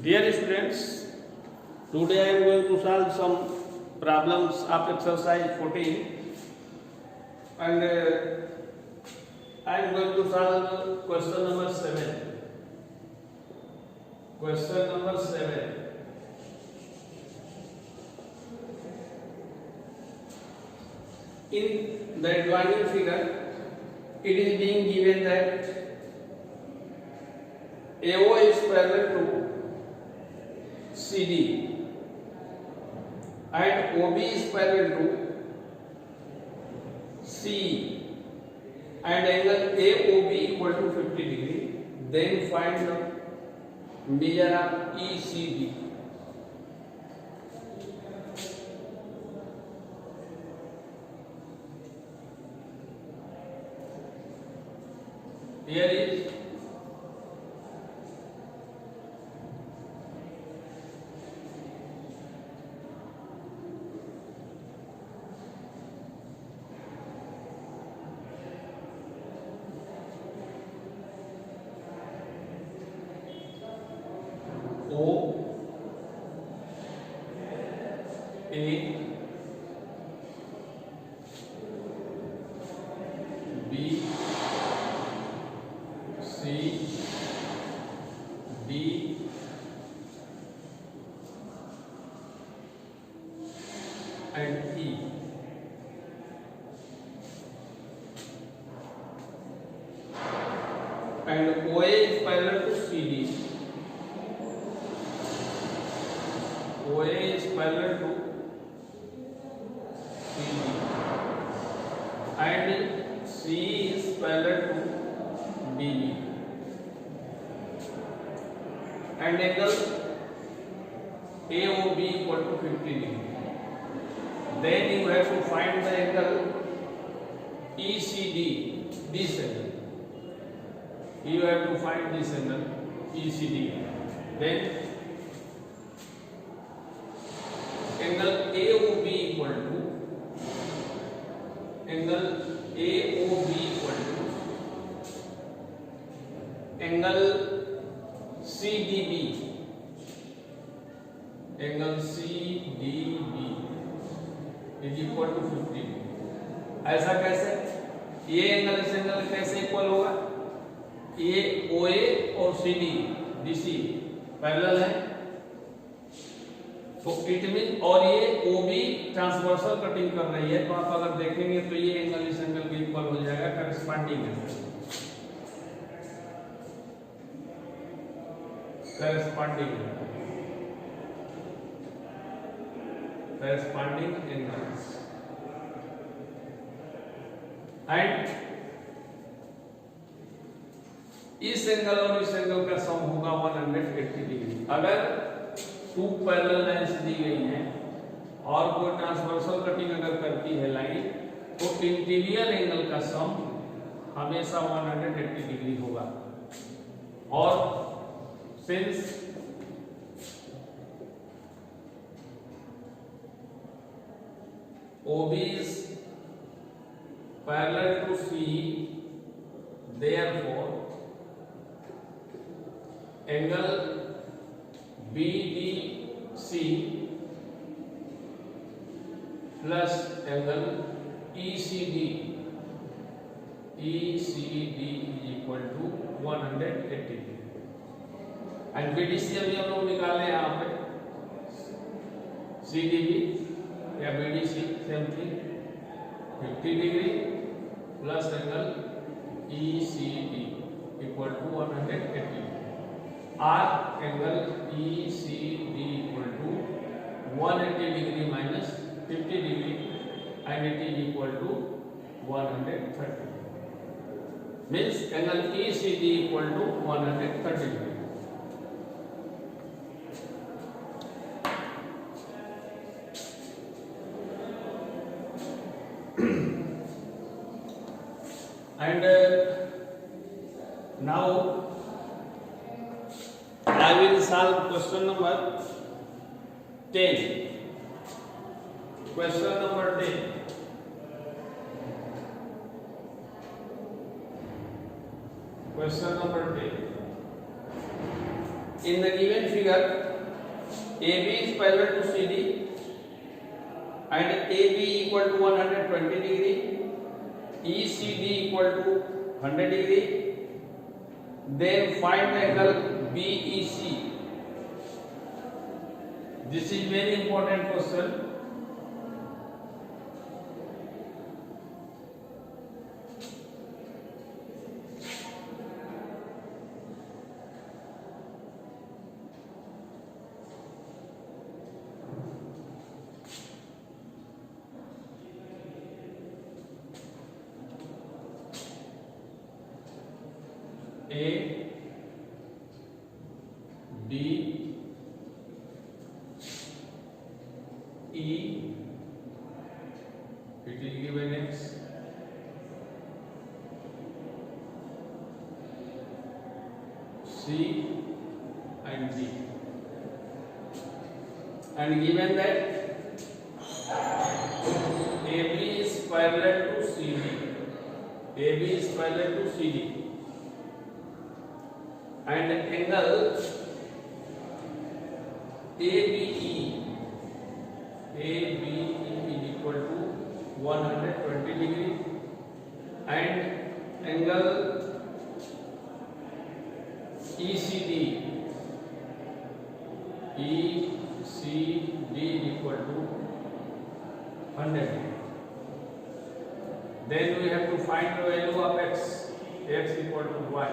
Dear students, today I am going to solve some problems of exercise 14 and I am going to solve question number 7. Question number 7. In the drawing figure, it is being given that AO is parallel to CD and OB is parallel to CE and angle AOB equal to 50 degree. Then find the measure of ECD. Here is O A B C D and E. And OA is parallel to CD. OA is parallel to CD and CE is parallel to DB. And angle AOB equal to 50 degree. Then you have to find the angle ECD, this angle. You have to find this angle ECD. Then angle AOB equal to angle CDB. Angle CDB is equal to 50. ऐसा कैसे? ये angle इस angle कैसे equal होगा? ये OA और CD DC parallel है, तो इट मीन, और ये OB ट्रांसवर्सल कटिंग कर रही है, तो आप अगर देखेंगे तो ये एंगल इस एंगल के इक्वल हो जाएगा, corresponding angle, corresponding angles and इस एंगल और इस एंगल का सम होगा 180 डिग्री। अगर टू पैरेलल लाइंस दी गई हैं और कोई ट्रांसवर्सल कटिंग अगर करती है लाइन, तो इंटीरियर एंगल का सम हमेशा 180 डिग्री होगा। और since OB is parallel to CE, therefore angle BDC plus angle ECD is equal to 180 degree. And BDC अभी हम लोग निकाले यहाँ पे CDB या BDC same thing 50 degree plus angle ECD equal to 180 or angle ECD equal to 180 degree minus 50 degree and it is equal to 130 means angle ECD equal to 130 degree. And now I will solve question number 10. Question number 10. Question number 10. in the given figure, AB is parallel to CD and AB equal to 120 degree, ECD equal to 100 degree. Then find the angle BEC. This is very important question. A D E, it is given X, C and D, and given that AB is parallel to CD, AB is parallel to CD, and angle ABE is equal to 120 degree, and angle ECD is equal to 100 degree. Then we have to find the value of x equal to y.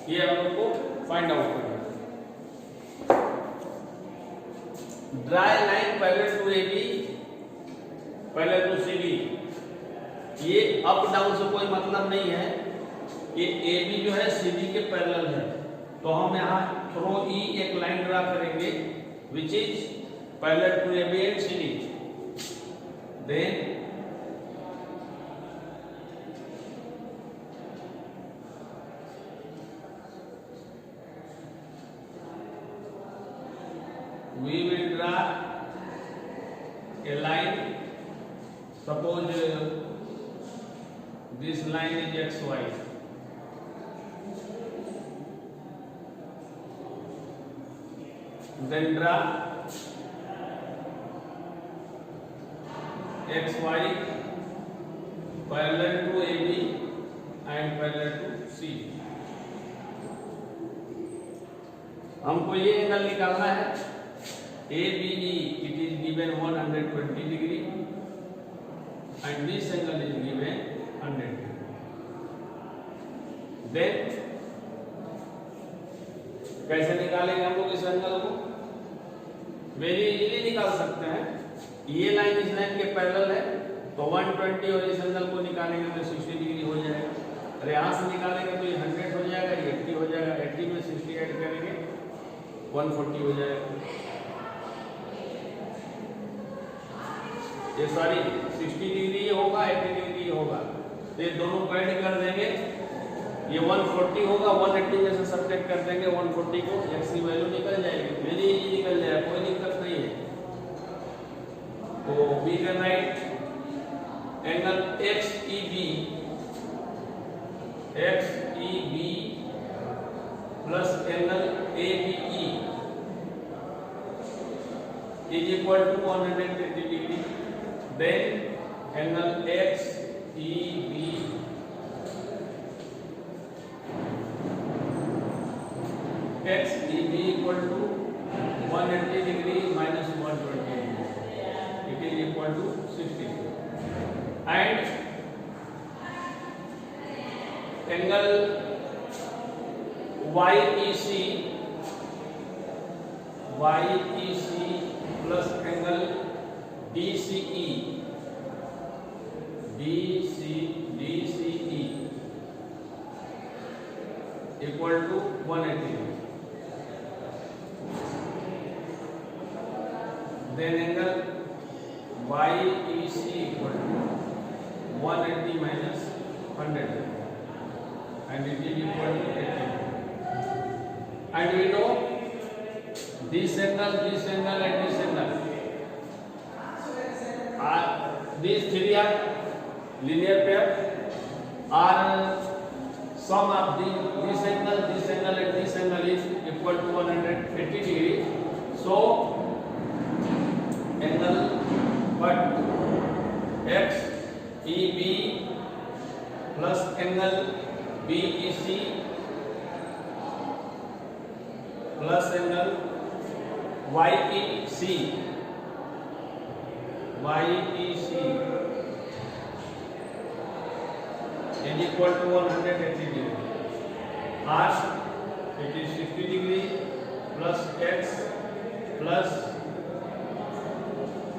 ये हम लोग को find out करना है. Draw line parallel to AB, parallel to CD. ये up down से कोई मतलब नहीं है, ये AB जो है CD के पैरेलल है, तो हम यहाँ थ्रू E एक लाइन ड्रा करेंगे which is parallel to AB and CD. Then we will draw a line. Suppose this line is XY. Then draw XY parallel to AB and parallel to C. हमको ये angle निकालना है ABE, it is given 120 degree and this angle is given 100 degree. Then कैसे निकालेंगे हम लोग इस angle को? वेरी इजीली निकाल सकते हैं. ये लाइन इस लाइन के पैरेलल है, तो 120 और इस एंगल को निकालेंगे तो 60 डिग्री हो जाएगा. अरे यहाँ से निकालेंगे तो ये 100 हो जाएगा, ये 80 हो जाएगा, 80 में 60 ऐड करेंगे 140 हो जाएगा. ये सॉरी 60 डिग्री होगा, 80 डिग्री होगा, तो ये दोनों को ऐड कर देंगे, ये 140 होगा, 180 में से सब्ट्रैक्ट कर देंगे 140 को, x की वैल्यू निकल जाएगी. वेरी इजी निकल जाएगा, कोई दिक्कत नहीं है. तो we can write angle XEB plus angle ABE is equal to 180 degree. Then angle XEB equal to 180 degree minus 120 degree. It is equal to 60 degree. And angle YEC plus angle DCE equal to 180 degree. Then angle YEC equal to 180 minus 100 degree, and it is equal to 80 degree. And we know this angle and this angle are, these three are linear pair, are sum of this angle and this angle is equal to 180 degree. So angle but XEB plus angle BEC plus angle YEC is equal to 180 degree. R it is 60 degree plus X plus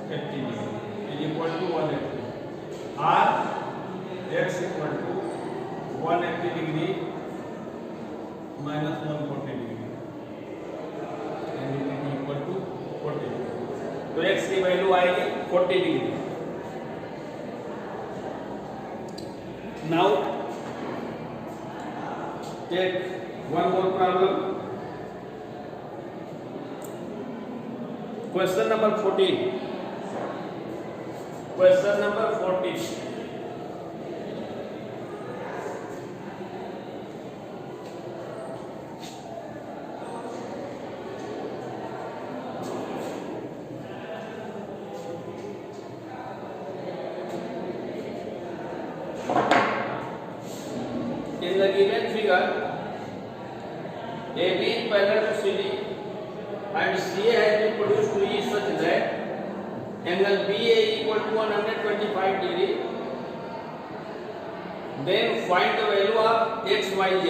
80 degree is equal to 180. R X equal to 180 degree minus 140 degree and it is equal to 40 degree. तो X की value आएगी 40 degree. Now take one more problem. Question number 14. Question number 14. In the given figure, AB is parallel to CD and CA has been produced to E such that angle BA is equal to 125 degree. Then find the value of X, Y, Z.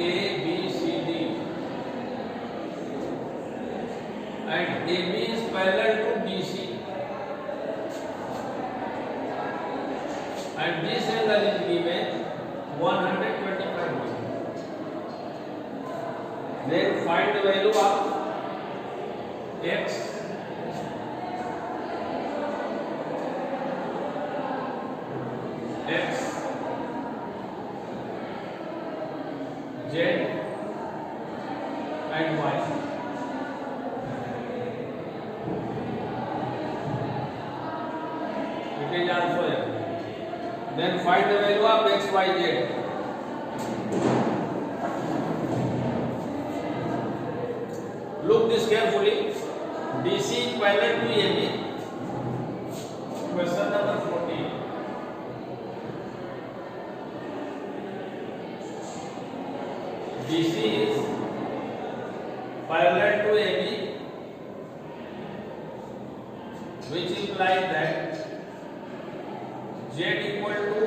A, B, C, D and AB is parallel to BC and this angle is given 125 degree. Then find the value of X, Z and Y. It is also there. Then find the value of X, Y, Z. Look this carefully. DC is parallel to AB. Question number 14. DC is parallel to AB, which implies that Z equal to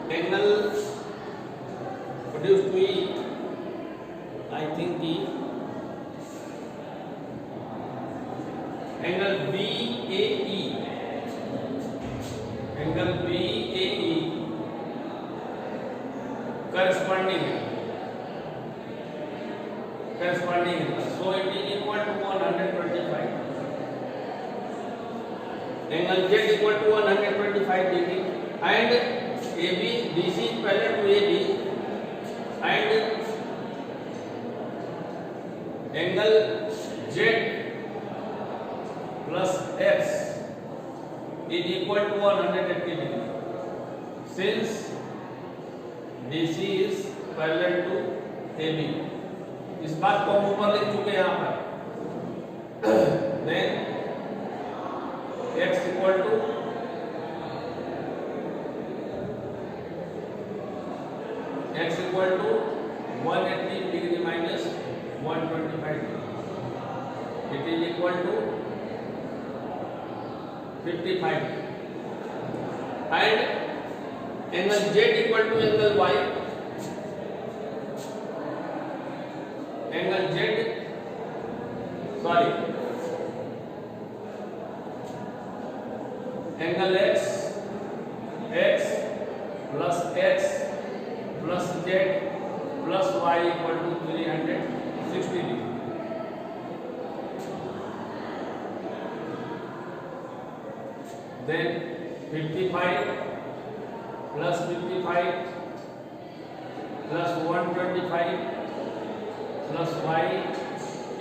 angle produced to E, I think E, angle BAE, angle BAE corresponding angle. So it is equal to 125. Angle Z equal to 125 degree and AB, DC is parallel to AB and angle Z plus X is equal to 180 degree. Since DC is parallel to AB, इस बात को हम ऊपर लिख चुके हैं यहाँ पर. Then X equal to X equal to 180 degree minus 125 degree. It is equal to 55 and angle Z equal to angle Y. Angle Z, sorry, angle X plus X plus Z plus Y equal to 360 degree. then 55 plus 55 plus 125 plus y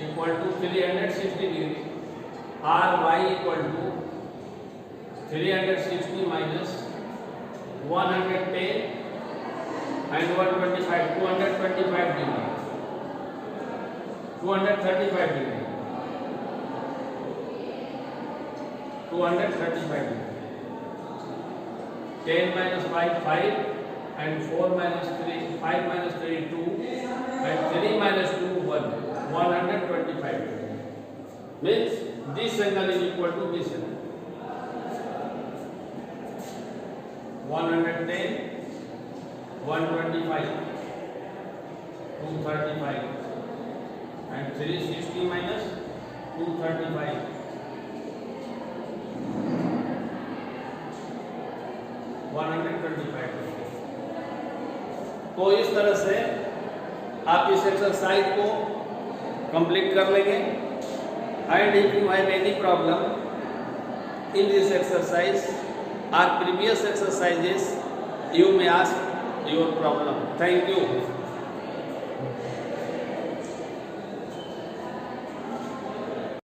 equal to 360 degree. Ry equal to 360 minus 110 and 125, 225 degree, 235 degree, 235 degree. 10 minus 5, 5 and 4 minus 3, 5 minus 3, 2 and 3 minus 2, 1, 125 degree. Means this angle is equal to this angle. 110, 125, 235 and 360 minus 235, 125. तो इस तरह से आप इस exercise को complete कर लेंगे. And if you have any problem in this exercise or previous exercises, you may ask your problem. Thank you.